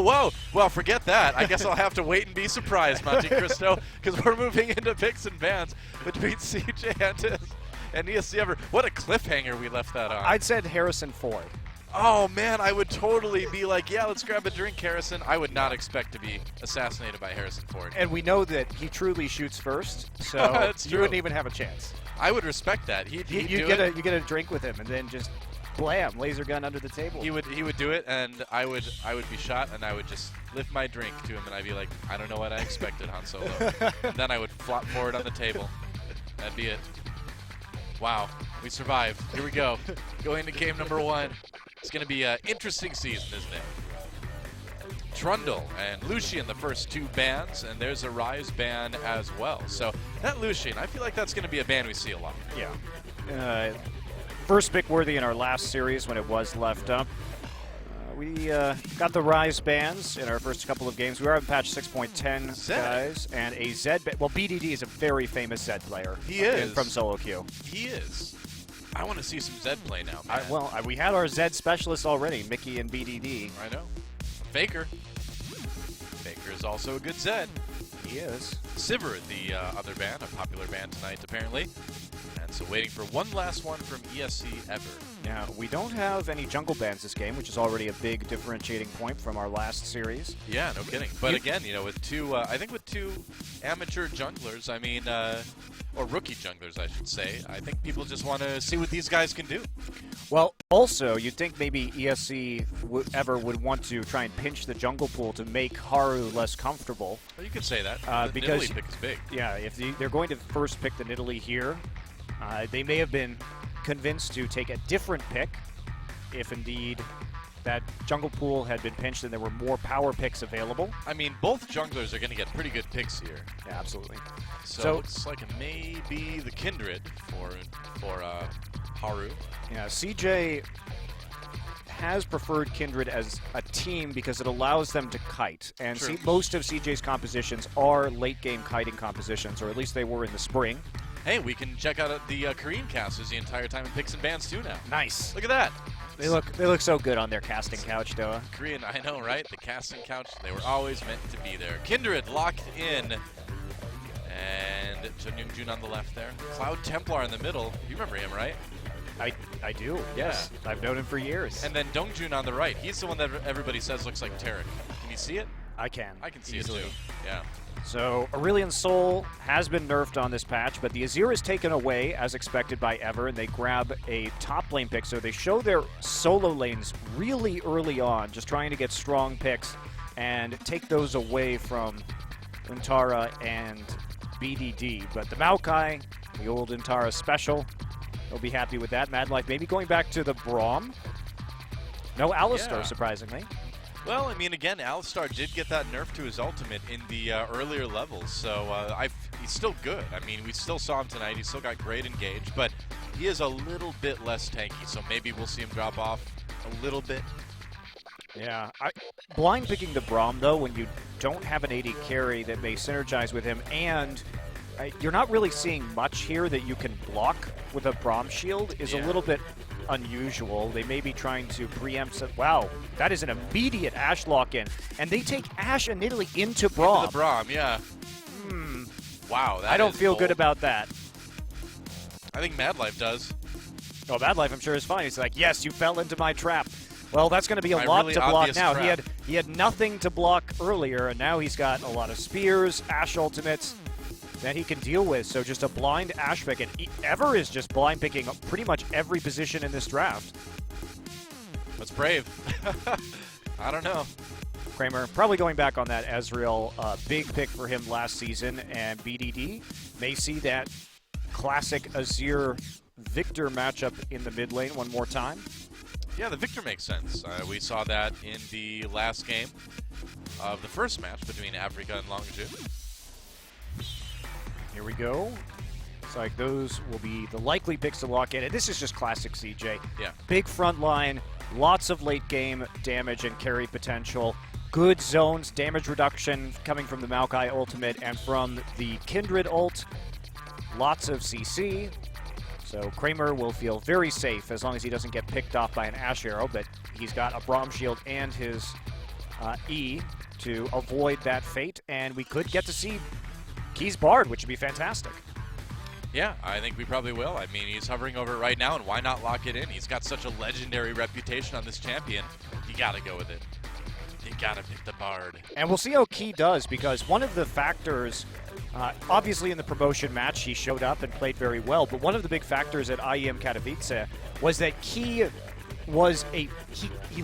whoa, whoa. Well, forget that. I guess I'll have to wait and be surprised, Monte Cristo, because we're moving into picks and bans between CJ Entus and ESC Ever. What a cliffhanger we left that on. I'd said Harrison Ford. Oh, man, I would totally be like, yeah, let's grab a drink, Harrison. I would not expect to be assassinated by Harrison Ford. And we know that he truly shoots first, so you wouldn't even have a chance. I would respect that. You get a drink with him and then just blam, laser gun under the table. He would do it, and I would be shot, and I would just lift my drink to him, and I'd be like, I don't know what I expected, Han Solo. And then I would flop forward on the table. That'd be it. Wow, we survived. Here we go. Going into game number 1. It's going to be an interesting season, isn't it? Trundle and Lucian, the first 2 bans, and there's a Rise ban as well. So that Lucian, I feel like that's going to be a ban we see a lot. Yeah. First pick worthy in our last series when it was left up. We got the Rise bans in our first couple of games. We are in patch 6.10, guys, and a Zed. Well, BDD is a very famous Zed player. He is. From solo queue. He is. I want to see some Zed play now, man. We had our Zed specialists already, Mickey and BDD. I know. Faker. Faker is also a good Zed. He is. Sivir, the other ban, a popular ban tonight, apparently. And so waiting for one last one from ESC Ever. Yeah, we don't have any jungle bans this game, which is already a big differentiating point from our last series. Yeah, no kidding. But again, you know, with 2, I think with 2 amateur junglers, I mean, or rookie junglers, I should say, I think people just want to see what these guys can do. Well, also, you'd think maybe ESC Ever would want to try and pinch the jungle pool to make Haru less comfortable. Well, you could say that. The because Nidalee pick is big. Yeah, if they're going to first pick the Nidalee here, they may have been convinced to take a different pick if indeed that jungle pool had been pinched and there were more power picks available. I mean, both junglers are going to get pretty good picks here. Yeah, absolutely. So it looks like it may be the Kindred for Haru. Yeah, CJ has preferred Kindred as a team because it allows them to kite. And most of CJ's compositions are late-game kiting compositions, or at least they were in the spring. Hey, we can check out the Korean casters the entire time in picks and bans too now. Nice. Look at that. They look so good on their casting couch, Doa. Korean, I know, right? The casting couch, they were always meant to be there. Kindred locked in. And Chun Young-jun on the left there. Cloud Templar in the middle. You remember him, right? I do, yes. Yeah. I've known him for years. And then Dongjun on the right. He's the one that everybody says looks like Tarek. Can you see it? I can. I can see easily. it too. Yeah. So Aurelion Sol has been nerfed on this patch, but the Azir is taken away as expected by Ever, and they grab a top lane pick. So they show their solo lanes really early on, just trying to get strong picks and take those away from Untara and BDD. But the Maokai, the old Untara special, they'll be happy with that. Mad Life maybe going back to the Braum. No Alistar, surprisingly. Well, I mean, again, Alistar did get that nerf to his ultimate in the earlier levels, so he's still good. I mean, we still saw him tonight. He's still got great engage, but he is a little bit less tanky, so maybe we'll see him drop off a little bit. Yeah, blind picking the Braum, though, when you don't have an AD carry that may synergize with him, and you're not really seeing much here that you can block with a Braum shield, is a little bit unusual. They may be trying to preempt it. Wow, that is an immediate Ashe lock-in. And they take Ashe and Nidalee into Braum. Into the Braum, yeah. Wow, that I don't feel good about that. I think Mad Life does. Oh, Mad Life, I'm sure, is fine. He's like, yes, you fell into my trap. Well, that's going to be a lot to block now. He had nothing to block earlier, and now he's got a lot of spears, Ashe ultimates that he can deal with. So just a blind Ashe pick, and Ever is just blind picking pretty much every position in this draft. That's brave. I don't know. Kramer probably going back on that Ezreal big pick for him last season, and BDD may see that classic Azir Victor matchup in the mid lane one more time. Yeah, the Victor makes sense. We saw that in the last game of the first match between Africa and Longzhu. Here we go. Looks like those will be the likely picks to lock in. And this is just classic CJ. Yeah. Big front line, lots of late game damage and carry potential. Good zones, damage reduction coming from the Maokai ultimate and from the Kindred ult. Lots of CC. So Kramer will feel very safe as long as he doesn't get picked off by an Ashe arrow, but he's got a Braum shield and his E to avoid that fate, and we could get to see Key's Bard, which would be fantastic. Yeah, I think we probably will. I mean, he's hovering over it right now, and why not lock it in? He's got such a legendary reputation on this champion. You gotta go with it. You gotta pick the Bard. And we'll see how Key does, because one of the factors, obviously in the promotion match, he showed up and played very well, but one of the big factors at IEM Katowice was that Key was he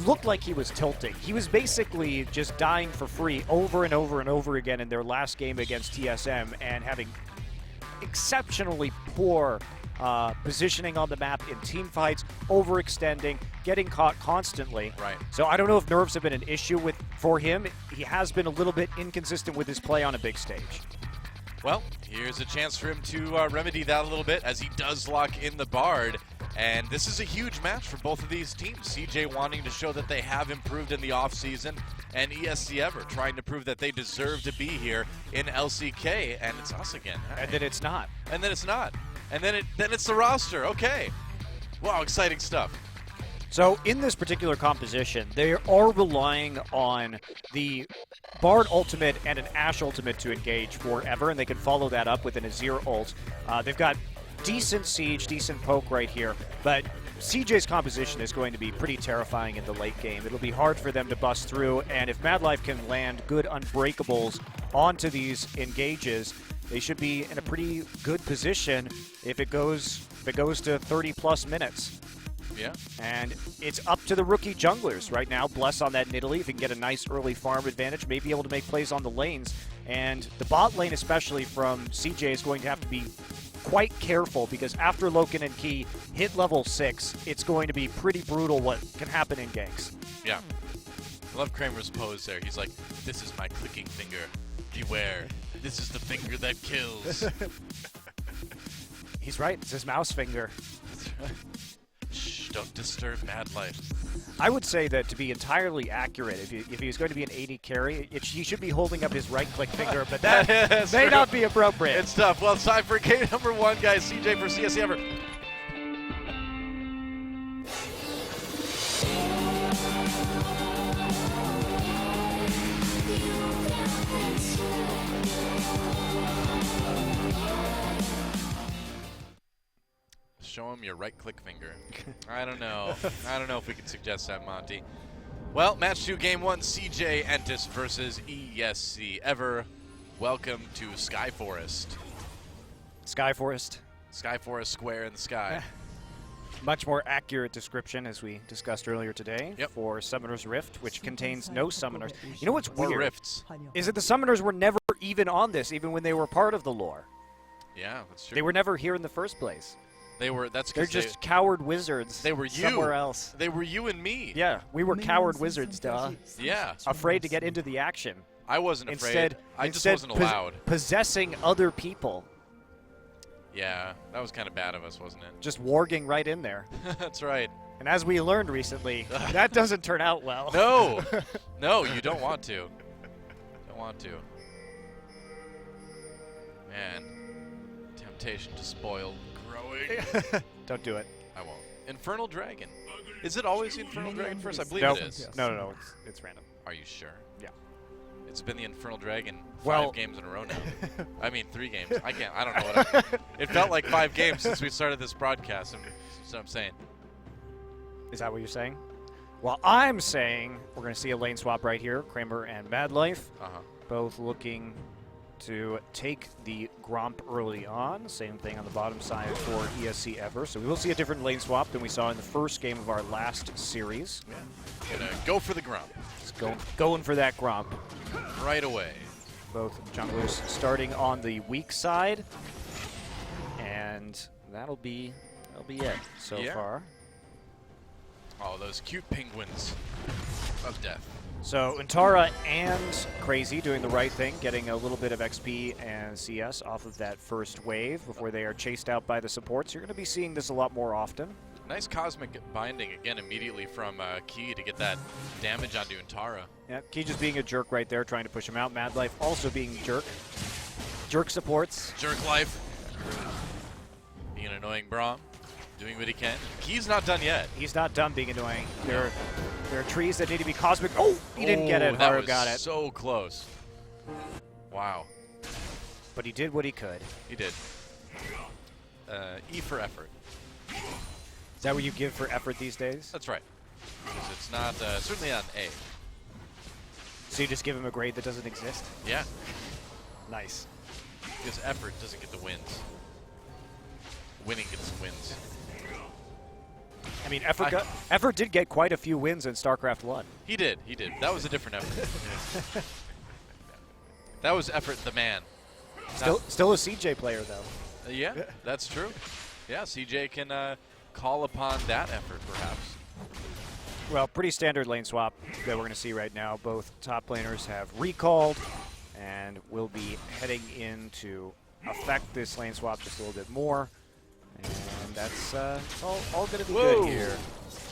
looked like he was tilting. He was basically just dying for free over and over and over again in their last game against TSM and having exceptionally poor positioning on the map in team fights, overextending, getting caught constantly. Right. So I don't know if nerves have been an issue for him. He has been a little bit inconsistent with his play on a big stage. Well, here's a chance for him to remedy that a little bit as he does lock in the Bard. And this is a huge match for both of these teams. CJ wanting to show that they have improved in the offseason, and ESC Ever trying to prove that they deserve to be here in LCK, and it's us again. And then it's not. And then it's not. And then it's the roster. Okay. Wow, exciting stuff. So in this particular composition, they are relying on the Bard ultimate and an Ashe ultimate to engage for Ever, and they can follow that up with an Azir ult. They've got decent siege, decent poke right here, but CJ's composition is going to be pretty terrifying in the late game. It'll be hard for them to bust through, and if Madlife can land good unbreakables onto these engages, they should be in a pretty good position if it goes to 30-plus minutes. Yeah. And it's up to the rookie junglers right now. Bless on that Nidalee, if he can get a nice early farm advantage, may be able to make plays on the lanes. And the bot lane, especially from CJ, is going to have to be quite careful, because after Loken and Key hit level 6, it's going to be pretty brutal what can happen in ganks. Yeah. I love Kramer's pose there. He's like, this is my clicking finger. Beware. This is the finger that kills. He's right. It's his mouse finger. Shh, don't disturb Madlife. I would say that to be entirely accurate, if he was going to be an 80 carry, he should be holding up his right-click finger, but that may not be appropriate. It's tough. Well, it's time for game number 1, guys. CJ for ESC Ever. Show him your right-click finger. I don't know. I don't know if we can suggest that, Monty. Well, match 2, game 1, CJ Entus versus ESC Ever. Welcome to Skyforest. Skyforest. Skyforest square in the sky. Much more accurate description, as we discussed earlier today, for Summoner's Rift, which contains no summoners. You know what's weird? Or rifts. Is that the summoners were never even on this, even when they were part of the lore. Yeah, that's true. They were never here in the first place. They were. That's They're just coward wizards. They were you. Somewhere else. They were you and me. Yeah, we were coward wizards, duh. Yeah. Afraid to get into the action. I wasn't afraid. I just wasn't allowed. Possessing other people. Yeah, that was kind of bad of us, wasn't it? Just warging right in there. That's right. And as we learned recently, that doesn't turn out well. No. No, you don't want to. Don't want to. Man, temptation to spoil growing. Don't do it. I won't. Infernal Dragon. Is it always the Infernal Dragon first? I believe Nope. it is. No. It's random. Are you sure? Yeah. It's been the Infernal Dragon 5 Well, games in a row now. I mean, 3 games. I don't know what it felt like 5 games since we started this broadcast. That's what I'm saying. Is that what you're saying? Well, I'm saying we're going to see a lane swap right here. Kramer and Madlife both looking to take the Gromp early on. Same thing on the bottom side for ESC Ever. So we will see a different lane swap than we saw in the first game of our last series. Yeah. Gonna go for the Gromp. Just going for that Gromp. Right away. Both junglers starting on the weak side. And that'll be it so far. Oh, those cute penguins of death. So Untara and Crazy doing the right thing, getting a little bit of XP and CS off of that first wave before they are chased out by the supports. You're going to be seeing this a lot more often. Nice cosmic binding again immediately from Key to get that damage onto Untara. Yeah, Key just being a jerk right there, trying to push him out. Madlife also being jerk. Jerk supports. Jerk life. Being an annoying Braum. Doing what he can. He's not done yet. He's not done being annoying. There are trees that need to be cosmic. Oh, he didn't get it. Haru got it. So close. Wow. But he did what he could. He did. E for effort. Is that what you give for effort these days? That's right. Because it's not, certainly not an A. So you just give him a grade that doesn't exist? Yeah. Nice. Because effort doesn't get the wins. Winning gets the wins. I mean, Effort did get quite a few wins in StarCraft 1. He did. He did. That was a different effort. That was Effort the man. Still a CJ player, though. Yeah, that's true. Yeah, CJ can call upon that effort, perhaps. Well, pretty standard lane swap that we're going to see right now. Both top laners have recalled and will be heading in to affect this lane swap just a little bit more. And that's all going to be good here.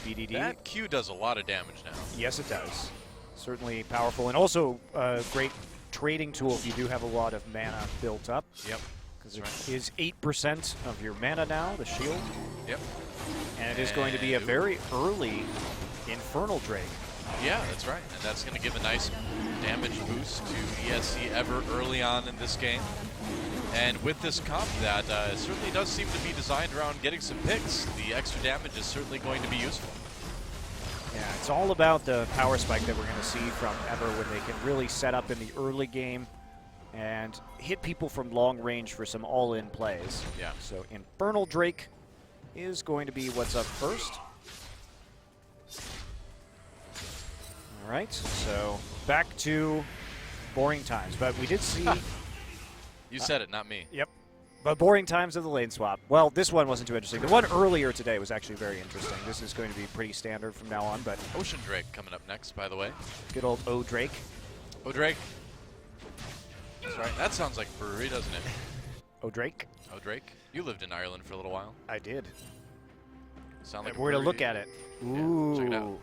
BDD. That Q does a lot of damage now. Yes, it does. Certainly powerful. And also a great trading tool if you do have a lot of mana built up. Yep. Because it is 8% of your mana now, the shield. Yep. And it is going to be a very early Infernal Drake. Yeah, that's right. And that's going to give a nice damage boost to ESC Ever early on in this game. And with this comp, that certainly does seem to be designed around getting some picks. The extra damage is certainly going to be useful. Yeah, it's all about the power spike that we're going to see from Ever when they can really set up in the early game and hit people from long range for some all-in plays. Yeah. So Infernal Drake is going to be what's up first. All right, so back to boring times, but we did see... You said it, not me. Yep. But boring times of the lane swap. Well, this one wasn't too interesting. The one earlier today was actually very interesting. This is going to be pretty standard from now on, but... Ocean Drake coming up next, by the way. Good old O Drake. O Drake. That's right. That sounds like a brewery, doesn't it? O Drake. O Drake. You lived in Ireland for a little while. I did. Sound like we're going to look at it. Ooh. Yeah, check it out.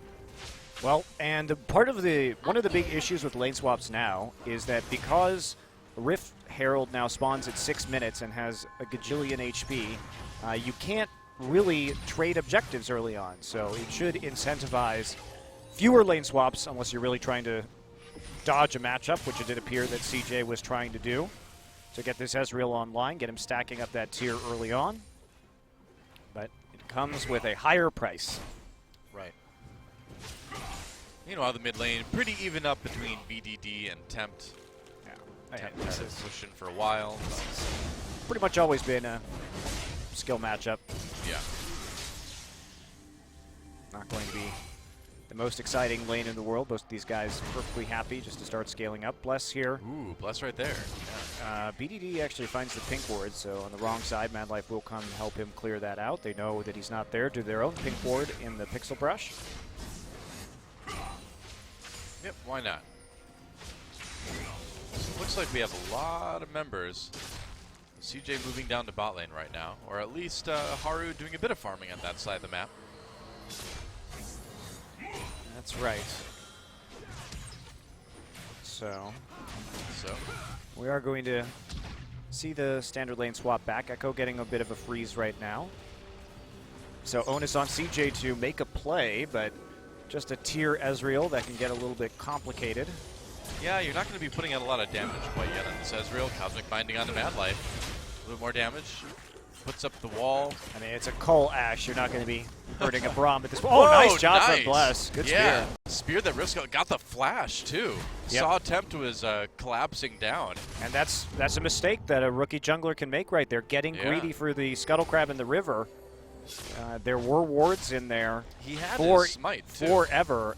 Well, and one of the big issues with lane swaps now is that because Rift Herald now spawns at 6 minutes and has a gajillion HP, you can't really trade objectives early on. So it should incentivize fewer lane swaps unless you're really trying to dodge a matchup, which it did appear that CJ was trying to do. To get this Ezreal online, get him stacking up that tier early on. But it comes with a higher price. Right. You know how the mid lane, pretty even up between BDD and Tempt. Tempt has been pushing for a while. Pretty much always been a skill matchup. Yeah. Not going to be the most exciting lane in the world. Most of these guys perfectly happy just to start scaling up. Bless here. Ooh, Bless right there. BDD actually finds the pink ward, so on the wrong side, Mad Life will come help him clear that out. They know that he's not there. Do their own pink ward in the pixel brush. Yep, why not? So it looks like we have a lot of members. CJ moving down to bot lane right now, or at least Haru doing a bit of farming on that side of the map. That's right. So we are going to see the standard lane swap back. Echo getting a bit of a freeze right now. So onus on CJ to make a play, but just a tier Ezreal that can get a little bit complicated. Yeah, you're not going to be putting out a lot of damage quite yet on this Ezreal. Cosmic Binding onto Mad Life. A little bit more damage. Puts up the wall. I mean, it's a Cull Ash. You're not going to be hurting a Braum at this point. Oh, nice job from Bless. Good spear. Spear that risked got the flash, too. Yep. Saw Tempt was collapsing down. And that's a mistake that a rookie jungler can make right there, getting greedy for the Scuttle Crab in the river. There were wards in there he had his smite, too. forever,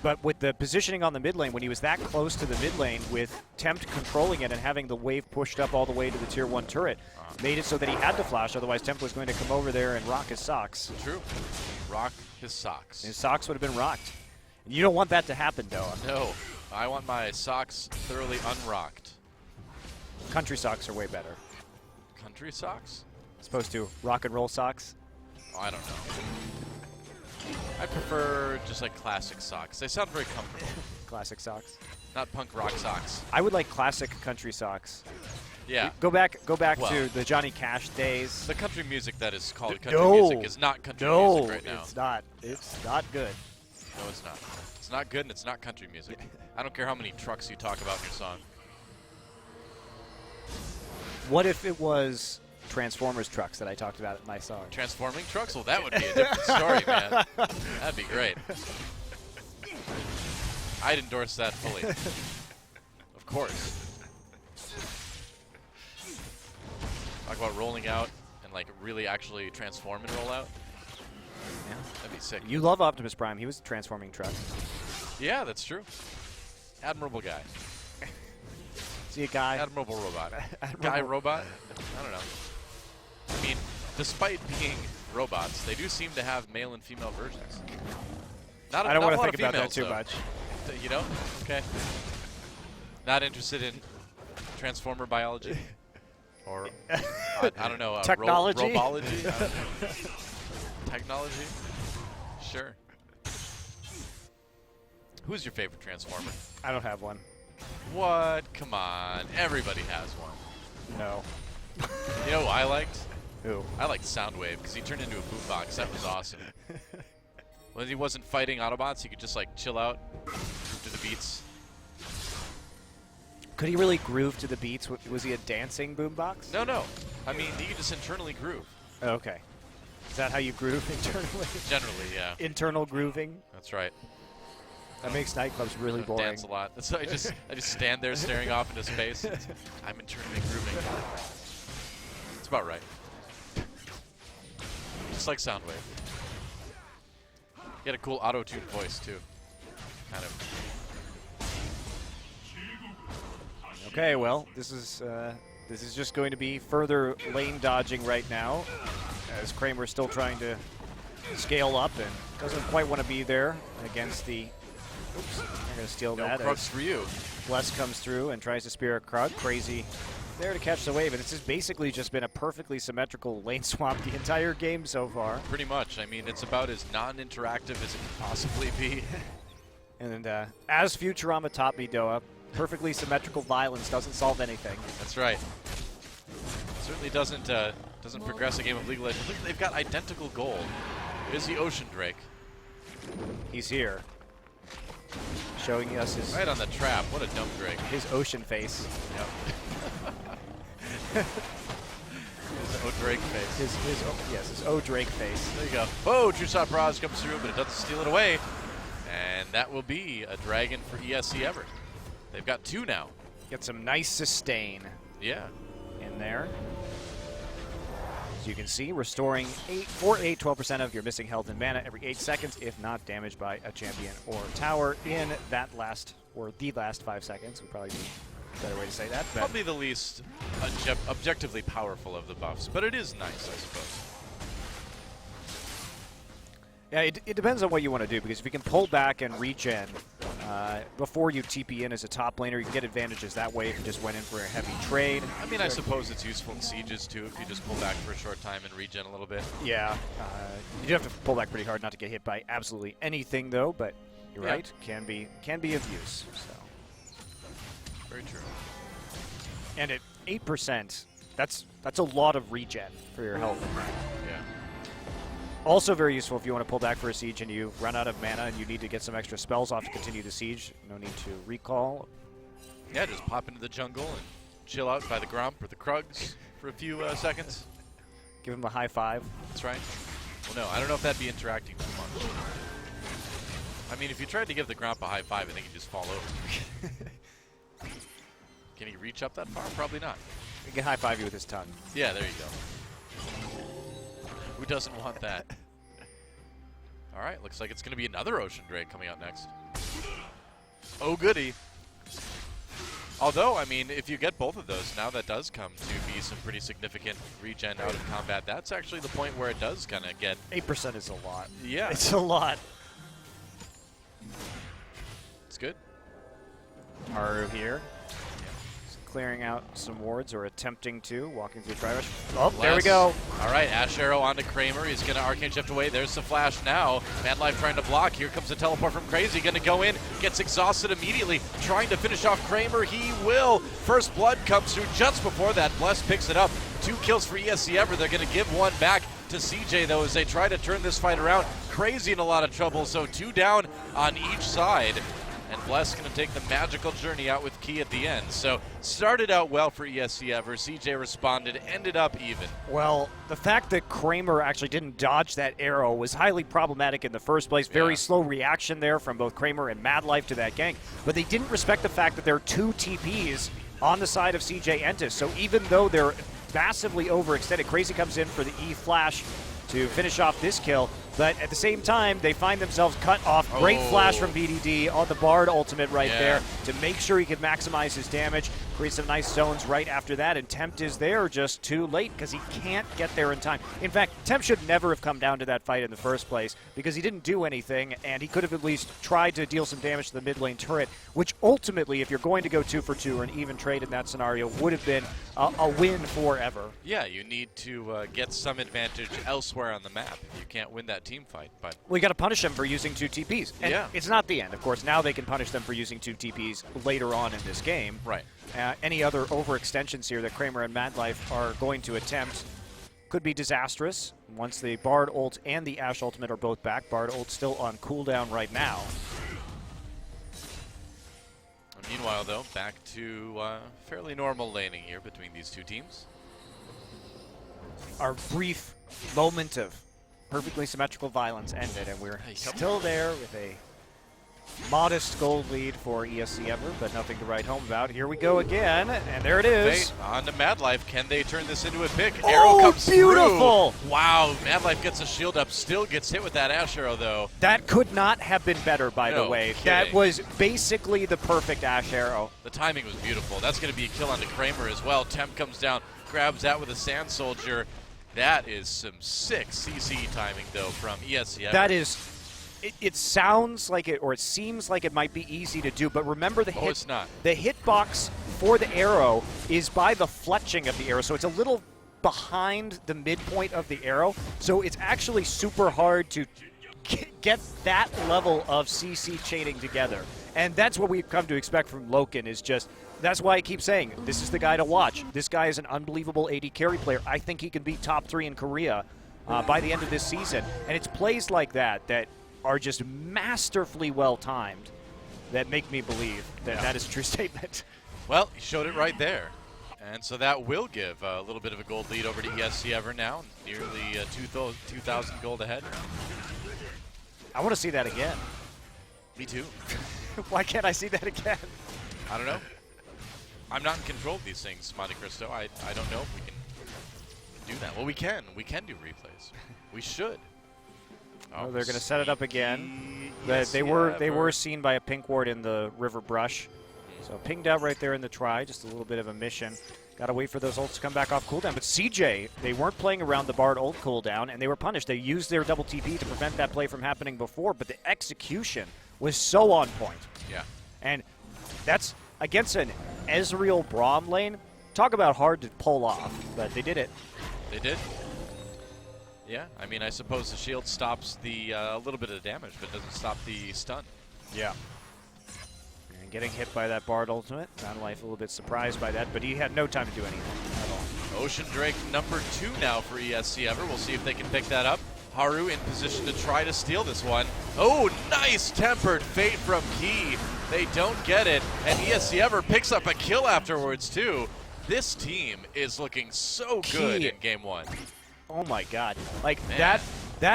but with the positioning on the mid lane, when he was that close to the mid lane with Tempt controlling it and having the wave pushed up all the way to the tier 1 turret, made it so that he had to flash, otherwise Tempt was going to come over there and rock his socks. True. Rock his socks. His socks would have been rocked. You don't want that to happen, though. No. I want my socks thoroughly unrocked. Country socks are way better. Country socks? As opposed to rock and roll socks? Oh, I don't know. I prefer just like classic socks. They sound very comfortable. Classic socks. Not punk rock socks. I would like classic country socks. Yeah. Go back Well, to the Johnny Cash days. The country music that is called country music is not country music right now. It's not. It's not good. No, it's not. It's not good, and it's not country music. I don't care how many trucks you talk about in your song. What if it was Transformers trucks that I talked about in my song? Transforming trucks? Well, that would be a different story, man. That'd be great. I'd endorse that fully. Of course. Talk about rolling out and like really actually transform and roll out. Yeah. That'd be sick. You love Optimus Prime. He was a transforming truck. Yeah, that's true. Admirable guy. Is he a guy? Admirable robot. Guy robot? I don't know. I mean, despite being robots, they do seem to have male and female versions. I don't want to think about that too much. You know? Okay. Not interested in transformer biology? Or, I don't know. Technology? Robology? I don't know. Technology? Sure. Who's your favorite transformer? I don't have one. What? Come on. Everybody has one. No. You know who I liked? Who? I liked Soundwave because he turned into a boombox. That was awesome. When he wasn't fighting Autobots, he could just like chill out, groove to the beats. Could he really groove to the beats? Was he a dancing boombox? No, no. I mean, he could just internally groove. Okay. Is that how you groove internally? Generally, yeah. Internal grooving? That's right. That makes nightclubs really boring. Dance a lot. That's I just stand there staring off into space. I'm internally grooving. It's about right. Just like Soundwave. He had a cool auto-tuned voice too. Kind of. Okay, well, this is just going to be further lane dodging right now, as Kramer's still trying to scale up and doesn't quite want to be there against the. Oops, I'm going to steal that. No Krugs for you. Bless comes through and tries to spear a Krug. Crazy there to catch the wave, and this has basically just been a perfectly symmetrical lane swap the entire game so far. Pretty much. I mean, it's about as non-interactive as it can possibly be. And as Futurama taught me, Doa, perfectly symmetrical violence doesn't solve anything. That's right. Certainly doesn't progress a game of League of Legends. Look, they've got identical gold. There's the Ocean Drake. He's here. Showing us his... Right on the trap. What a dumb Drake. His ocean face. Yep. His O-Drake face. His O-Drake face. There you go. Oh, True Shot Barrage comes through, but it doesn't steal it away. And that will be a dragon for ESC Ever. They've got two now. Get some nice sustain. Yeah. In there. As you can see, restoring 12% of your missing health and mana every 8 seconds, if not damaged by a champion or tower in that last, or the last 5 seconds would probably be a better way to say that. But probably the least objectively powerful of the buffs, but it is nice, I suppose. Yeah, it depends on what you want to do, because if you can pull back and regen before you TP in as a top laner, you can get advantages that way if you just went in for a heavy trade. I mean, I suppose it's useful in sieges too if you just pull back for a short time and regen a little bit. Yeah, you do have to pull back pretty hard not to get hit by absolutely anything though, but you're right, can be of use. So. Very true. And at 8%, that's a lot of regen for your health. Yeah. Also very useful if you want to pull back for a siege and you run out of mana and you need to get some extra spells off to continue the siege. No need to recall. Yeah, just pop into the jungle and chill out by the Gromp or the Krugs for a few seconds. Give him a high five. That's right. Well, no, I don't know if that'd be interacting too much. I mean, if you tried to give the Gromp a high five, I think he'd just fall over. Can he reach up that far? Probably not. He can high five you with his tongue. Yeah, there you go. Who doesn't want that? All right, looks like it's going to be another Ocean Drake coming out next. Oh, goody. Although, I mean, if you get both of those, now that does come to be some pretty significant regen out of combat. That's actually the point where it does kind of get... 8% is a lot. Yeah. It's a lot. It's good. Haru here. Clearing out some wards, or attempting to, walking through Tri-Rush. Oh, there we go. All right, Ash Arrow onto Kramer. He's going to Arcane Shift away. There's the flash now. Man Life trying to block. Here comes the teleport from Crazy. Going to go in, gets exhausted immediately, trying to finish off Kramer. He will. First blood comes through just before that. Bless picks it up. 2 kills for ESC Ever. They're going to give one back to CJ, though, as they try to turn this fight around. Crazy in a lot of trouble, so 2 down on each side. And Bless going to take the magical journey out with Key at the end. So started out well for ESC Ever. CJ responded, ended up even. Well, the fact that Kramer actually didn't dodge that arrow was highly problematic in the first place. Very slow reaction there from both Kramer and Madlife to that gank. But they didn't respect the fact that there are 2 TPs on the side of CJ Entus. So even though they're massively overextended, Crazy comes in for the E-Flash to finish off this kill. But at the same time, they find themselves cut off. Great flash from BDD on the Bard ultimate right there to make sure he could maximize his damage. Create some nice zones right after that, and Tempt is there just too late because he can't get there in time. In fact, Tempt should never have come down to that fight in the first place because he didn't do anything, and he could have at least tried to deal some damage to the mid lane turret, which ultimately, if you're going to go 2 for 2 or an even trade in that scenario, would have been a win for Ever. Yeah, you need to get some advantage elsewhere on the map. You can't win that team fight. But we got to punish them for using 2 TPs. And it's not the end. Of course, now they can punish them for using 2 TPs later on in this game. Right. Any other overextensions here that Kramer and Madlife are going to attempt could be disastrous once the Bard ult and the Ashe ultimate are both back. Bard ult still on cooldown right now. Meanwhile, though, back to fairly normal laning here between these 2 teams. Our brief moment of perfectly symmetrical violence ended, and we're still there with a modest gold lead for ESC Ever, but nothing to write home about. Here we go again, and there it is. On to Madlife. Can they turn this into a pick? Arrow comes beautiful through. Wow, Madlife gets a shield up, still gets hit with that Ashe arrow, though. That could not have been better, by the way. Kidding. That was basically the perfect Ashe arrow. The timing was beautiful. That's going to be a kill onto Kramer as well. Temp comes down, grabs that with a Sand Soldier. That is some sick CC timing, though, from ESC Ever. That is... It sounds like it, or it seems like it might be easy to do, but remember the it's not. The hitbox for the arrow is by the fletching of the arrow, so it's a little behind the midpoint of the arrow, so it's actually super hard to get that level of CC chaining together. And that's what we've come to expect from Loken, is just, that's why I keep saying, this is the guy to watch. This guy is an unbelievable AD carry player. I think he can be top 3 in Korea by the end of this season. And it's plays like that that are just masterfully well-timed that make me believe that that is a true statement. Well, he showed it right there. And so that will give a little bit of a gold lead over to ESC Ever now, nearly 2,000 gold ahead. I want to see that again. Me too. Why can't I see that again? I don't know. I'm not in control of these things, Monte Cristo. I don't know if we can do that. Well, we can. We can do replays. We should. Oh, they're going to set it up again. Yes, they were seen by a pink ward in the river brush. So pinged out right there in the try, just a little bit of a mission. Got to wait for those ults to come back off cooldown. But CJ, they weren't playing around the Bard ult cooldown, and they were punished. They used their double TP to prevent that play from happening before, but the execution was so on point. Yeah. And that's against an Ezreal Braum lane. Talk about hard to pull off, but they did it. They did. Yeah, I mean, I suppose the shield stops the a little bit of damage, but doesn't stop the stun. Yeah. And getting hit by that Bard ultimate. Madlife a little bit surprised by that, but he had no time to do anything at all. Ocean Drake number 2 now for ESC Ever. We'll see if they can pick that up. Haru in position to try to steal this one. Oh, nice tempered fate from Key. They don't get it, and ESC Ever picks up a kill afterwards, too. This team is looking so good in Game 1. Oh my god. Like, that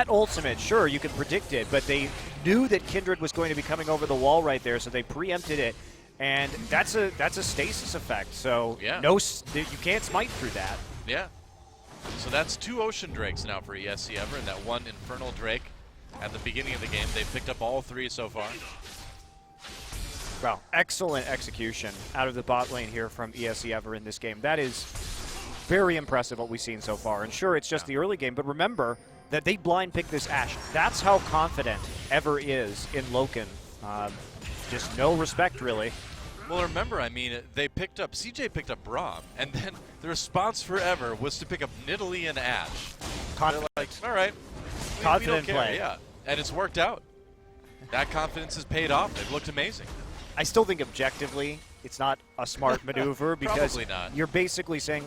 ultimate, sure, you can predict it, but they knew that Kindred was going to be coming over the wall right there, so they preempted it, and that's a stasis effect, so you can't smite through that. Yeah. So that's 2 Ocean Drakes now for ESC Ever, and that 1 Infernal Drake at the beginning of the game. They've picked up all 3 so far. Wow, excellent execution out of the bot lane here from ESC Ever in this game. That is very impressive what we've seen so far. And sure, it's just the early game, but remember that they blind picked this Ashe. That's how confident Ever is in Loken. Just no respect, really. Well, remember, I mean, CJ picked up Braum, and then the response for Ever was to pick up Nidalee and Ashe. Confident. Like, all right. Confident we don't care. play. Yeah, and it's worked out. that confidence has paid off. They've looked amazing. I still think objectively it's not a smart maneuver because Probably not. you're basically saying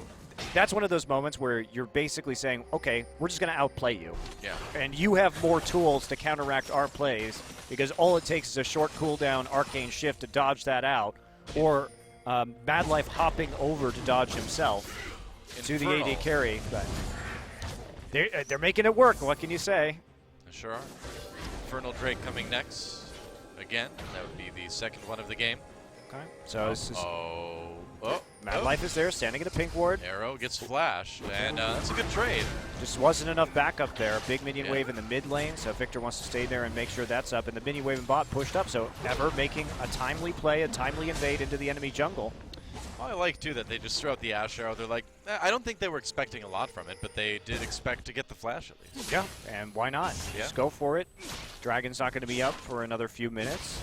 that's one of those moments where you're basically saying, okay, we're just going to outplay you. Yeah. And you have more tools to counteract our plays because all it takes is a short cooldown arcane shift to dodge that out, or Mad Life hopping over to dodge himself to the AD carry. But they're making it work. What can you say? They sure are. Infernal Drake coming next. Again, that would be the second one of the game. Okay. So this is Mad Life is there, standing at a pink ward. Arrow gets flash, and that's a good trade. Just wasn't enough backup there. Big minion wave in the mid lane, so Victor wants to stay there and make sure that's up. And the minion wave and bot pushed up, so Ever making a timely play, a timely invade into the enemy jungle. Well, I like, too, that they just throw out the Ash Arrow. They're like, I don't think they were expecting a lot from it, but they did expect to get the flash at least. Yeah, and why not? Yeah. Just go for it. Dragon's not going to be up for another few minutes.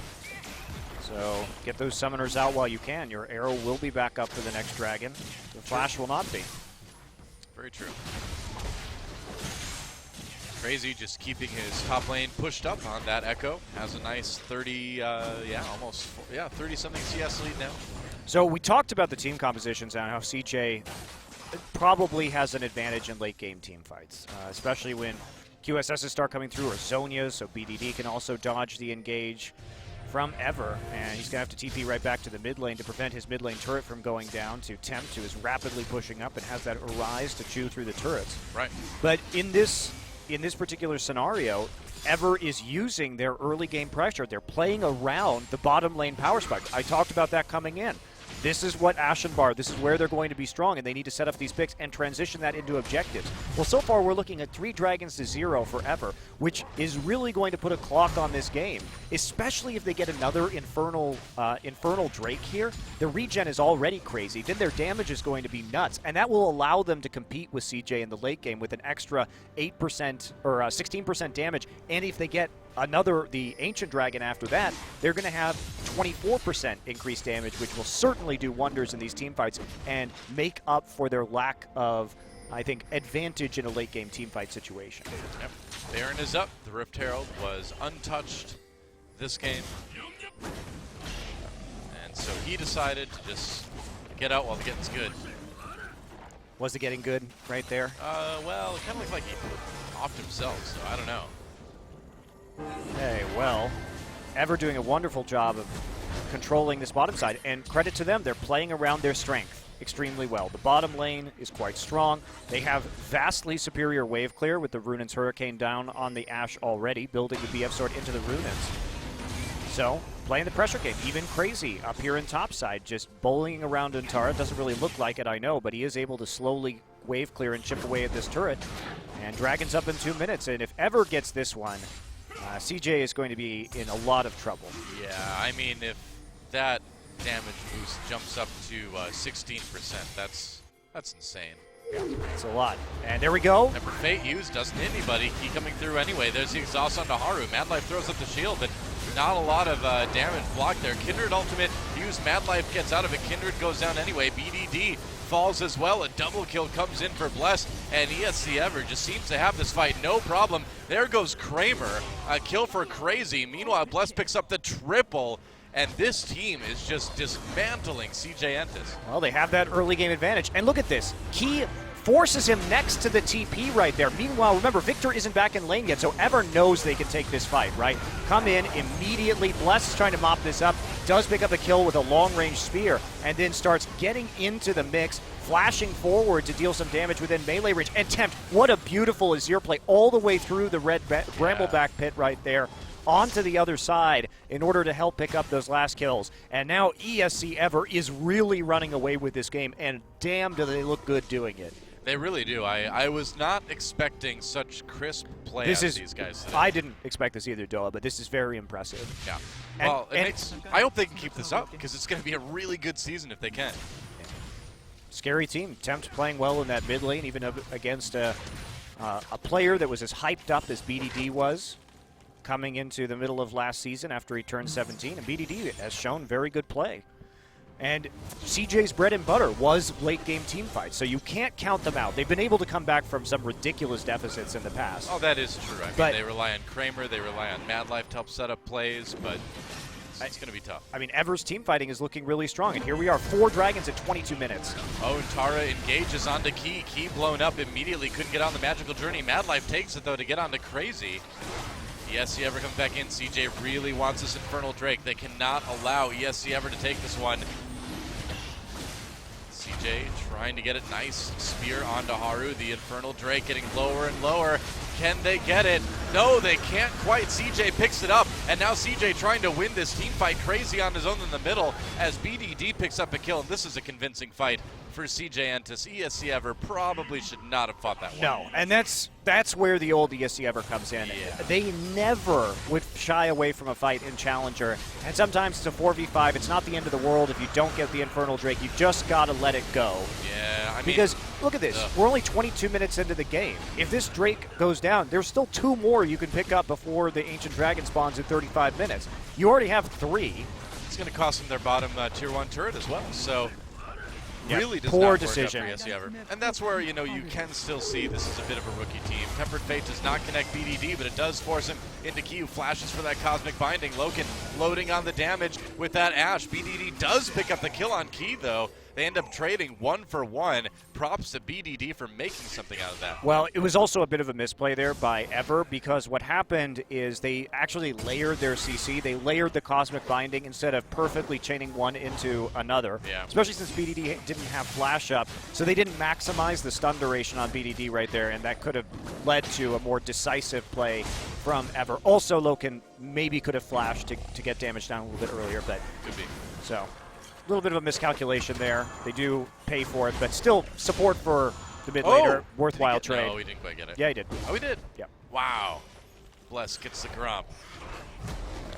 So get those summoners out while you can. Your arrow will be back up for the next dragon. The flash will not be. Very true. Crazy just keeping his top lane pushed up on that Echo. Has a nice 30-something CS lead now. So we talked about the team compositions and how CJ probably has an advantage in late game team fights, especially when QSSs start coming through or Zonias, so BDD can also dodge the engage from Ever, and he's going to have to TP right back to the mid lane to prevent his mid lane turret from going down to Tempt, who is rapidly pushing up and has that Arise to chew through the turrets. Right. But in this particular scenario, Ever is using their early game pressure. They're playing around the bottom lane power spike. I talked about that coming in. This is what Ashenbar, this is where they're going to be strong, and they need to set up these picks and transition that into objectives. Well, so far we're looking at 3 dragons to 0 for Ever, which is really going to put a clock on this game, especially if they get another Infernal Drake here. The regen is already crazy, then their damage is going to be nuts, and that will allow them to compete with CJ in the late game with an extra 8% or 16% damage, and if they get the Ancient Dragon after that, they're going to have 24% increased damage, which will certainly do wonders in these team fights and make up for their lack of, I think, advantage in a late game team fight situation. Yep. Baron is up. The Rift Herald was untouched this game. And so he decided to just get out while the getting's good. Was it getting good right there? Well, it kind of looked like he offed himself, so I don't know. Hey, well, Ever doing a wonderful job of controlling this bottom side, and credit to them, they're playing around their strength extremely well. The bottom lane is quite strong. They have vastly superior wave clear with the Runaan's Hurricane down on the Ashe already, building the BF Sword into the Runaan's. So, playing the pressure game, even Crazy up here in topside, just bullying around Antara. Doesn't really look like it, I know, but he is able to slowly wave clear and chip away at this turret. And Dragon's up in 2 minutes, and if Ever gets this one, CJ is going to be in a lot of trouble. Yeah, I mean, if that damage boost jumps up to 16%, that's insane. Yeah, it's a lot. And there we go. Remember, Fate used doesn't hit anybody. He coming through anyway. There's the exhaust onto Haru. Mad Life throws up the shield, but not a lot of damage blocked there. Kindred ultimate used. Mad Life gets out of it. Kindred goes down anyway. BDD falls as well. A double kill comes in for Bless, and ESC Ever just seems to have this fight no problem. There goes Kramer. A kill for Crazy. Meanwhile, Bless picks up the triple. And this team is just dismantling CJ Entus. Well, they have that early game advantage. And look at this. Key forces him next to the TP right there. Meanwhile, remember, Victor isn't back in lane yet, so Ever knows they can take this fight, right? Come in immediately. Bless is trying to mop this up. Does pick up a kill with a long-range spear, and then starts getting into the mix, flashing forward to deal some damage within melee range. And Tempt, what a beautiful Azir play all the way through the red Brambleback pit right there, onto the other side in order to help pick up those last kills. And now ESC Ever is really running away with this game, and damn do they look good doing it. They really do. I was not expecting such crisp play out of these guys today. I didn't expect this either, Doa, but this is very impressive. Yeah. Well, I hope they can keep this up, because it's going to be a really good season if they can. Scary team. Tempt playing well in that mid lane, even against a player that was as hyped up as BDD was coming into the middle of last season after he turned 17, and BDD has shown very good play. And CJ's bread and butter was late-game team fights, so you can't count them out. They've been able to come back from some ridiculous deficits in the past. Oh, that is true. I mean, they rely on Kramer, they rely on Mad Life to help set up plays, but it's going to be tough. I mean, Ever's team fighting is looking really strong, and here we are, 4 Dragons at 22 minutes. Oh, and Tara engages onto Key. Key blown up immediately, couldn't get on the magical journey. Mad Life takes it, though, to get onto Crazy. ESC Ever comes back in. CJ really wants this Infernal Drake. They cannot allow ESC Ever to take this one. CJ trying to get it nice. Spear onto Haru. The Infernal Drake getting lower and lower. Can they get it? No, they can't quite. CJ picks it up, and now CJ trying to win this team fight. Crazy on his own in the middle as BDD picks up a kill, and this is a convincing fight for CJ Entus. ESC Ever probably should not have fought that one. No, and that's where the old ESC Ever comes in. Yeah. They never would shy away from a fight in Challenger, and sometimes it's a 4v5. It's not the end of the world if you don't get the Infernal Drake. You just got to let it go. Yeah, I mean, because look at this. We're only 22 minutes into the game. If this Drake goes down, there's still 2 more you can pick up before the Ancient Dragon spawns in 35 minutes. You already have 3. It's going to cost them their bottom tier 1 turret as well, so really does poor not work decision. out for ESC Ever. And that's where, you know, you can still see this is a bit of a rookie team. Tempered Fate does not connect BDD, but it does force him into Key, who flashes for that Cosmic Binding. Loken loading on the damage with that Ashe. BDD does pick up the kill on Key, though. They end up trading 1 for 1. Props to BDD for making something out of that. Well, it was also a bit of a misplay there by Ever, because what happened is they actually layered their CC. They layered the Cosmic Binding instead of perfectly chaining one into another. Yeah. Especially since BDD didn't have flash up, so they didn't maximize the stun duration on BDD right there, and that could have led to a more decisive play from Ever. Also, Loken maybe could have flashed to get damage down a little bit earlier, but could be. So a little bit of a miscalculation there. They do pay for it, but still support for the mid laner. Worthwhile trade. No, he didn't quite get it. Yeah, he did. Oh, he did? Yeah. Wow. Bless gets the grump.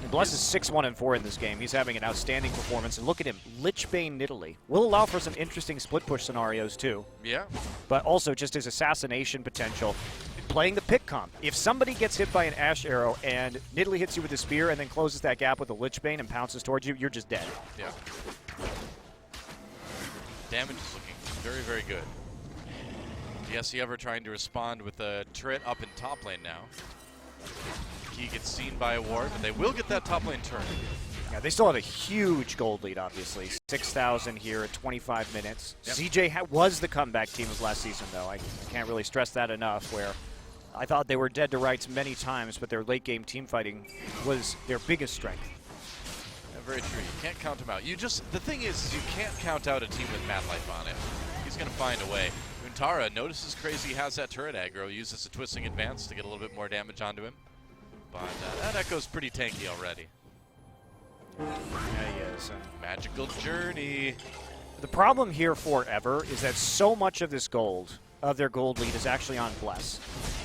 And Bless is 6-1-4 in this game. He's having an outstanding performance. And look at him, Lichbane Nidalee. Will allow for some interesting split push scenarios too. Yeah. But also just his assassination potential. Playing the pick comp. If somebody gets hit by an Ashe arrow and Nidalee hits you with a spear and then closes that gap with a Lichbane and pounces towards you, you're just dead. Yeah. Damage is looking very, very good. ESC Ever trying to respond with a turret up in top lane now. Key gets seen by a ward, but they will get that top lane turn. Yeah, they still have a huge gold lead, obviously. 6,000 here at 25 minutes. Yep. CJ was the comeback team of last season, though. I can't really stress that enough, where I thought they were dead to rights many times, but their late-game team fighting was their biggest strength. Yeah, very true. You can't count them out. The thing is you can't count out a team with Mad Life on it. He's going to find a way. Untara notices Crazy has that turret aggro, uses a twisting advance to get a little bit more damage onto him. But that echo's pretty tanky already. Yeah, he is. Magical Journey. The problem here for Ever is that so much of this gold, of their gold lead, is actually on Bless.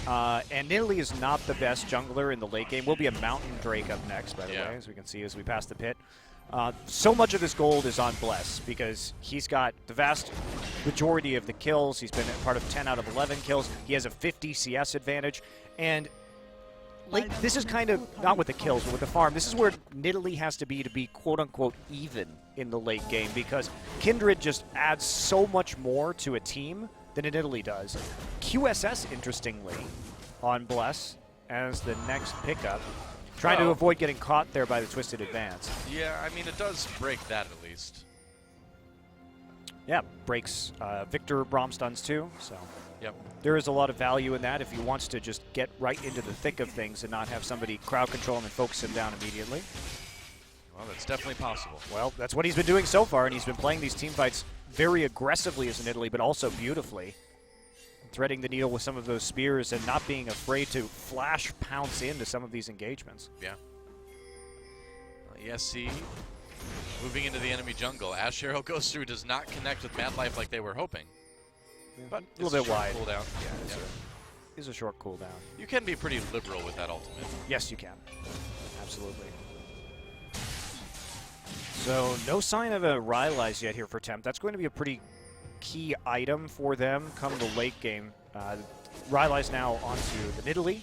And Nidalee is not the best jungler in the late game. Will be a Mountain Drake up next, by the way, as we can see as we pass the pit. So much of this gold is on Bless because he's got the vast majority of the kills. He's been a part of 10 out of 11 kills. He has a 50 CS advantage. And like, this is kind of, not with the kills, but with the farm, this is where Nidalee has to be quote-unquote even in the late game, because Kindred just adds so much more to a team than Nidalee does. QSS, interestingly, on Bless as the next pickup, trying to avoid getting caught there by the twisted advance. Yeah, I mean, it does break that at least. Yeah, breaks Victor Braum stuns too, so. Yep. There is a lot of value in that if he wants to just get right into the thick of things and not have somebody crowd control him and focus him down immediately. Well, that's definitely possible. Well, that's what he's been doing so far, and he's been playing these team fights very aggressively as in Italy, but also beautifully. Threading the needle with some of those spears and not being afraid to flash pounce into some of these engagements. Yeah. ESC moving into the enemy jungle. Ashe Arrow goes through, does not connect with Mad Life like they were hoping. But a little bit wide. Cooldown. Yeah, it's a short cooldown. You can be pretty liberal with that ultimate. Yes, you can. Absolutely. So no sign of a Rylai's yet here for Temp. That's going to be a pretty key item for them come the late game. Rylai's now onto the Nidalee.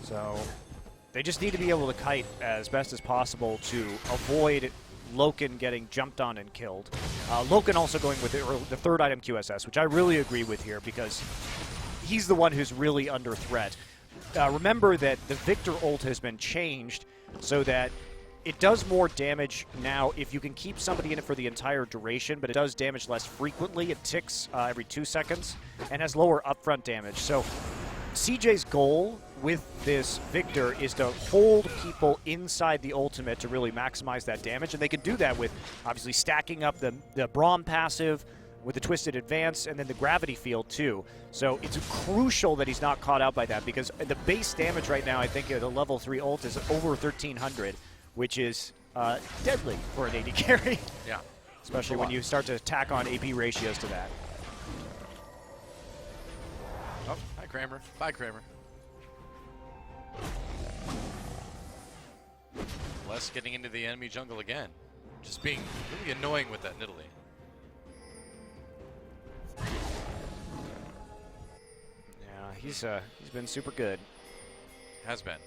So they just need to be able to kite as best as possible to avoid Loken getting jumped on and killed. Loken also going with the third item QSS, which I really agree with here because he's the one who's really under threat. Remember that the Victor ult has been changed so that it does more damage now if you can keep somebody in it for the entire duration, but it does damage less frequently. It ticks every 2 seconds and has lower upfront damage. So CJ's goal with this Victor is to hold people inside the ultimate to really maximize that damage, and they can do that with obviously stacking up the Braum passive with the Twisted Advance and then the Gravity Field too. So it's crucial that he's not caught out by that because the base damage right now, I think at a level 3 ult is over 1,300, which is deadly for an AD carry. Yeah. Especially when you start to tack on AP ratios to that. Oh, hi Kramer. Bye Kramer. Bless getting into the enemy jungle again. Just being really annoying with that Nidalee. Yeah, he's been super good. Has been.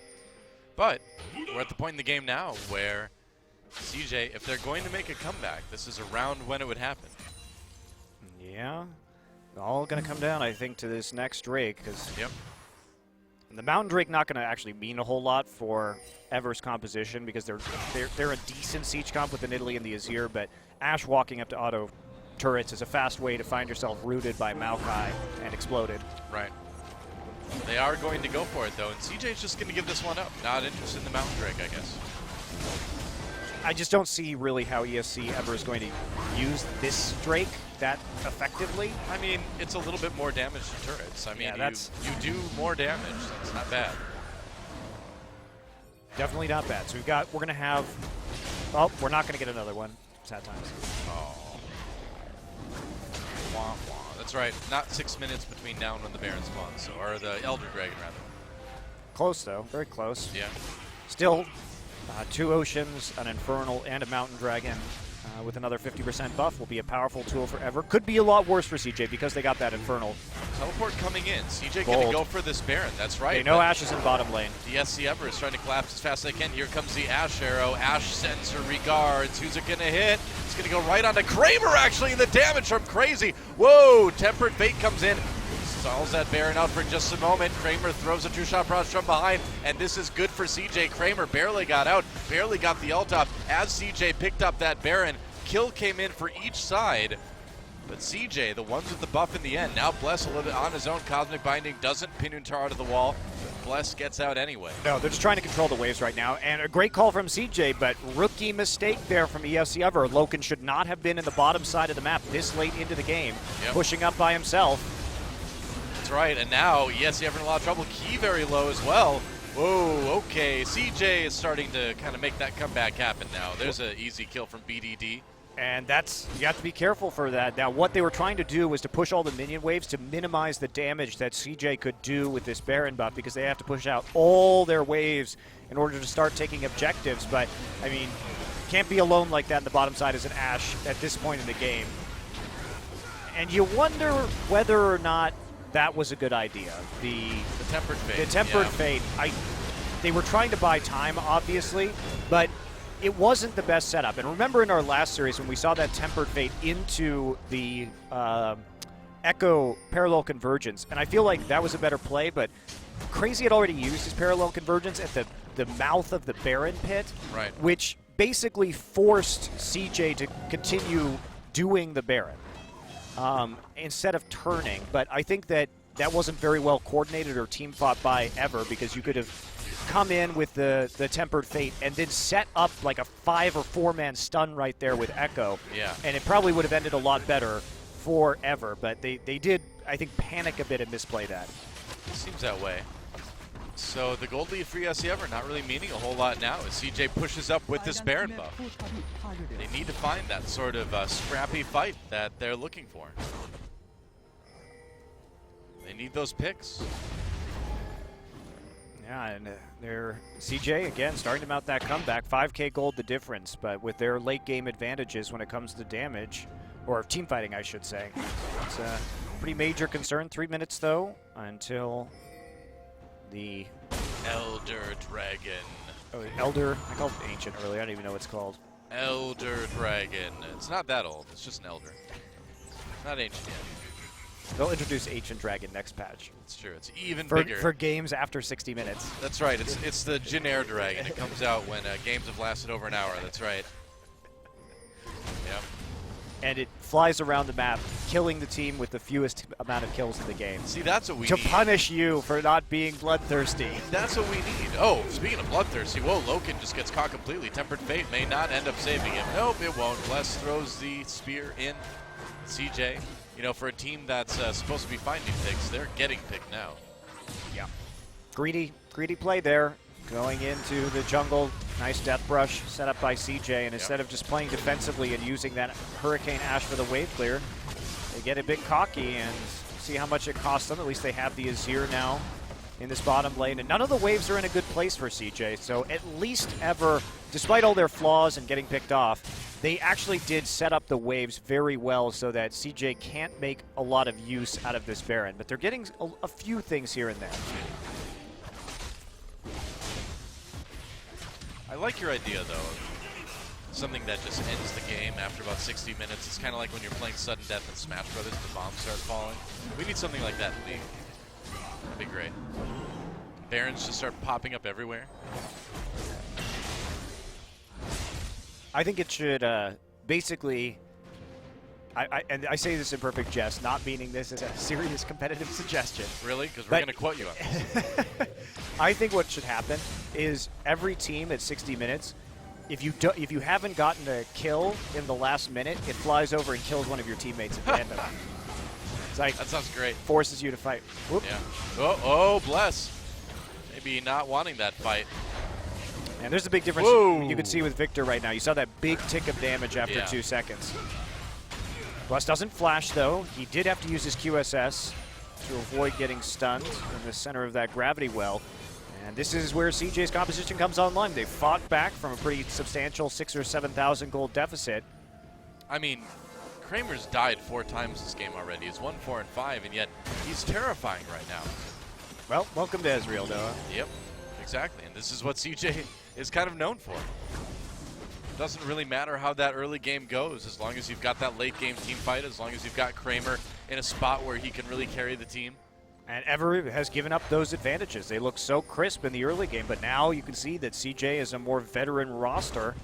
But we're at the point in the game now where CJ, if they're going to make a comeback, this is around when it would happen. Yeah. All going to come down, I think, to this next Drake. Cause yep. And the Mountain Drake not going to actually mean a whole lot for Ever's composition because they're a decent siege comp with the Nidalee and the Azir, but Ashe walking up to auto turrets is a fast way to find yourself rooted by Maokai and exploded. Right. They are going to go for it, though, and CJ's just going to give this one up. Not interested in the Mountain Drake, I guess. I just don't see really how ESC Ever is going to use this Drake that effectively. I mean, it's a little bit more damage to turrets. I mean, yeah, you do more damage. That's not bad. Definitely not bad. So we're going to have, oh, we're not going to get another one. Sad times. Oh. Wah, wah. That's right. Not 6 minutes between now and when the Baron spawns, so, or the Elder Dragon, rather. Close, though. Very close. Yeah. Still, 2 Oceans, an Infernal, and a Mountain Dragon with another 50% buff will be a powerful tool for Ever. Could be a lot worse for CJ because they got that Infernal. Teleport coming in. CJ Bold. gonna go for this Baron. That's right. They know Ashe is in bottom lane. The ESC Ever is trying to collapse as fast as they can. Here comes the Ashe arrow. Ashe sends her regards. Who's it gonna hit? It's gonna go right onto Kramer, actually, and the damage from Crazy. Whoa, Tempered Fate comes in. Stalls that Baron out for just a moment. Kramer throws a 2-shot barrage from behind, and this is good for CJ. Kramer barely got out, barely got the ult off as CJ picked up that Baron. Kill came in for each side, but CJ, the ones with the buff in the end. Now Bless a little bit on his own. Cosmic Binding doesn't pin Untar out of the wall, but Bless gets out anyway. No, they're just trying to control the waves right now, and a great call from CJ, but rookie mistake there from ESC Ever. Loken should not have been in the bottom side of the map this late into the game, pushing up by himself. That's right, and now ESC Ever in a lot of trouble. Key very low as well. Whoa, okay, CJ is starting to kind of make that comeback happen now. There's an easy kill from BDD. And you have to be careful for that. Now, what they were trying to do was to push all the minion waves to minimize the damage that CJ could do with this Baron buff because they have to push out all their waves in order to start taking objectives. But, I mean, can't be alone like that in the bottom side as an Ashe at this point in the game. And you wonder whether or not that was a good idea. The Tempered Fate. The Tempered Fate. They were trying to buy time, obviously, but it wasn't the best setup. And remember in our last series when we saw that Tempered Fate into the Echo Parallel Convergence, and I feel like that was a better play, but Crazy had already used his Parallel Convergence at the mouth of the Baron pit, right, which basically forced CJ to continue doing the Baron instead of turning. But I think that wasn't very well coordinated or team fought by Ever because you could have come in with the Tempered Fate and then set up like a 5 or 4-man stun right there with Echo. Yeah. And it probably would have ended a lot better for Ever, but they did, I think, panic a bit and misplay that. It seems that way. So the gold lead for ESC Ever not really meaning a whole lot now as CJ pushes up with this Baron buff. They need to find that sort of scrappy fight that they're looking for. They need those picks. Yeah, and they're CJ again starting to mount that comeback. 5K gold the difference, but with their late game advantages when it comes to damage, or team fighting, I should say. It's a pretty major concern. 3 minutes though until the Elder Dragon. Elder. I called it Ancient earlier. I don't even know what it's called. Elder Dragon. It's not that old. It's just an Elder. Not ancient yet. They'll introduce Ancient Dragon next patch. It's true. It's even For bigger. games after 60 minutes. That's right. It's the Jin-Air Dragon. It comes out when games have lasted over an hour. That's right. Yep. And it flies around the map, killing the team with the fewest amount of kills in the game. See, that's what we to need. punish you for not being bloodthirsty. That's what we need. Oh, speaking of bloodthirsty, whoa, Loken just gets caught completely. Tempered Fate may not end up saving him. Nope, it won't. Bless throws the spear in. CJ, you know, for a team that's supposed to be finding picks, they're getting picked now. Yeah. Greedy play there. Going into the jungle. Nice death brush set up by CJ. And instead of just playing defensively and using that Hurricane Ash for the wave clear, they get a bit cocky and see how much it costs them. At least they have the Azir now in this bottom lane. And none of the waves are in a good place for CJ. So at least Ever, despite all their flaws and getting picked off, they actually did set up the waves very well so that CJ can't make a lot of use out of this Baron. But they're getting a few things here and there. I like your idea, though, of something that just ends the game after about 60 minutes. It's kind of like when you're playing Sudden Death in Smash Brothers, the bombs start falling. We need something like that in the league. That'd be great. Barons just start popping up everywhere. I think it should basically, and I say this in perfect jest, not meaning this as a serious competitive suggestion. Really? Because we're going to quote you on this. I think what should happen is every team at 60 minutes, if you haven't gotten a kill in the last minute, it flies over and kills one of your teammates at random. It's like, that sounds great. Forces you to fight. Whoop. Yeah. Oh, Bless. Maybe not wanting that fight. And there's a big difference you can see with Victor right now. You saw that big tick of damage after 2 seconds. Bless doesn't flash, though. He did have to use his QSS to avoid getting stunned in the center of that gravity well. And this is where CJ's composition comes online. They fought back from a pretty substantial 6,000 or 7,000 gold deficit. I mean, Kramer's died 4 times this game already. He's 1, 4, and 5, and yet he's terrifying right now. Well, welcome to Ezreal, Noah. Yep, exactly. And this is what CJ is kind of known for. Doesn't really matter how that early game goes, as long as you've got that late game team fight, as long as you've got Kramer in a spot where he can really carry the team. And Ever has given up those advantages. They look so crisp in the early game, but now you can see that CJ is a more veteran roster.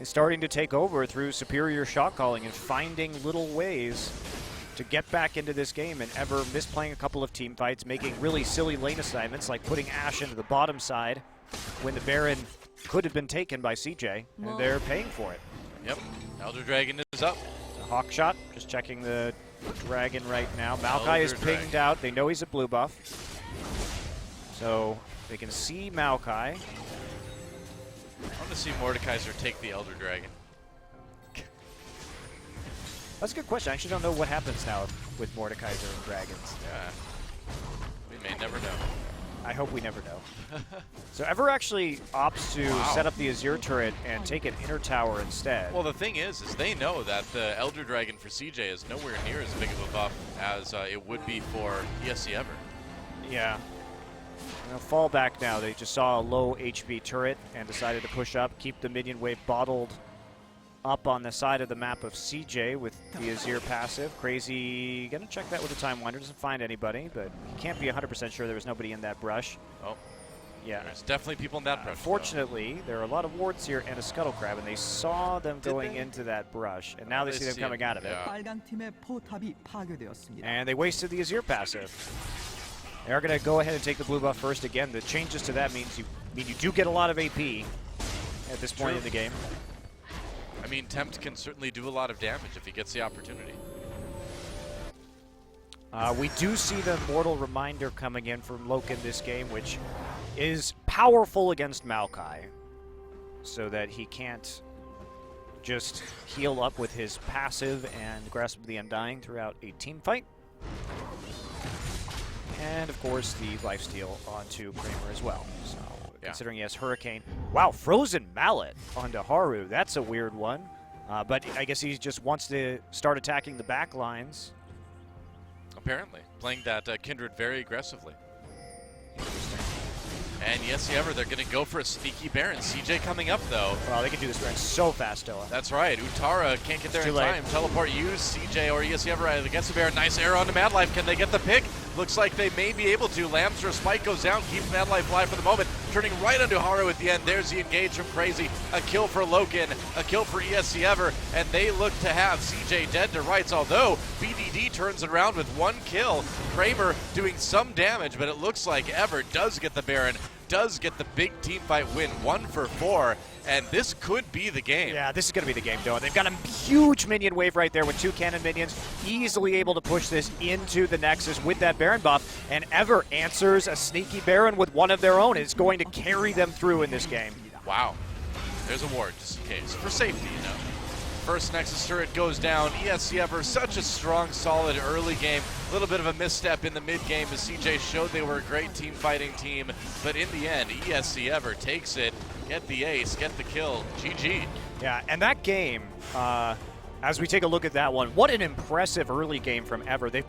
Is starting to take over through superior shot calling and finding little ways to get back into this game. And Ever misplaying a couple of team fights, making really silly lane assignments like putting Ashe into the bottom side when the Baron could have been taken by CJ, and they're paying for it. Yep, Elder Dragon is up. A Hawk shot, just checking the Dragon right now. Maokai is pinged out. They know he's a blue buff. So they can see Maokai. I want to see Mordekaiser take the Elder Dragon. That's a good question. I actually don't know what happens now with Mordekaiser and Dragons. Yeah, we may never know. I hope we never know. So Ever actually opts to set up the Azir turret and take an inner tower instead. Well, the thing is they know that the Elder Dragon for CJ is nowhere near as big of a buff as it would be for ESC Ever. Yeah. They'll fall back now. They just saw a low HP turret and decided to push up, keep the minion wave bottled up on the side of the map of CJ with the Azir passive. Crazy, gonna check that with the Time Winder, doesn't find anybody, but he can't be 100% sure there was nobody in that brush. Oh, yeah. There's definitely people in that brush. Fortunately, there are a lot of wards here and a Scuttle Crab, and they saw them going into that brush, and now they see them coming out of it. And they wasted the Azir passive. They're gonna go ahead and take the blue buff first again. The changes to that means you do get a lot of AP at this point in the game. I mean, Tempt can certainly do a lot of damage if he gets the opportunity. We do see the Mortal Reminder coming in from Loken this game, which is powerful against Maokai, so that he can't just heal up with his passive and Grasp of the Undying throughout a team fight. And, of course, the lifesteal onto Kramer as well. So, considering he has Hurricane. Wow, Frozen Mallet onto Haru. That's a weird one. But I guess he just wants to start attacking the back lines. Apparently. Playing that Kindred very aggressively. Interesting. And ESC Ever, they're going to go for a sneaky Baron. CJ coming up, though. Well, they can do this Baron so fast, Dilla. That's right. Utara can't get there in late. time. Teleport used. CJ or ESC Ever against the Baron. Nice arrow onto Mad Life. Can they get the pick? Looks like they may be able to. Lambster spike goes down, keeps Mad Life alive for the moment. Turning right onto Haru at the end. There's the engage from Crazy. A kill for Loken, a kill for ESC Ever, and they look to have CJ dead to rights, although BDD turns it around with 1 kill. Kramer doing some damage, but it looks like Ever does get the Baron, does get the big team fight win, 1 for 4, and this could be the game. Yeah, this is going to be the game, Doa. They've got a huge minion wave right there with 2 cannon minions, easily able to push this into the Nexus with that Baron buff, and Ever answers a sneaky Baron with one of their own. It's going to carry them through in this game. Wow. There's a ward, just in case. For safety, you know. First Nexus turret goes down. ESC Ever, such a strong, solid early game. A little bit of a misstep in the mid-game as CJ showed they were a great team fighting team. But in the end, ESC Ever takes it, get the ace, get the kill. GG. Yeah, and that game, as we take a look at that one, what an impressive early game from Ever. They've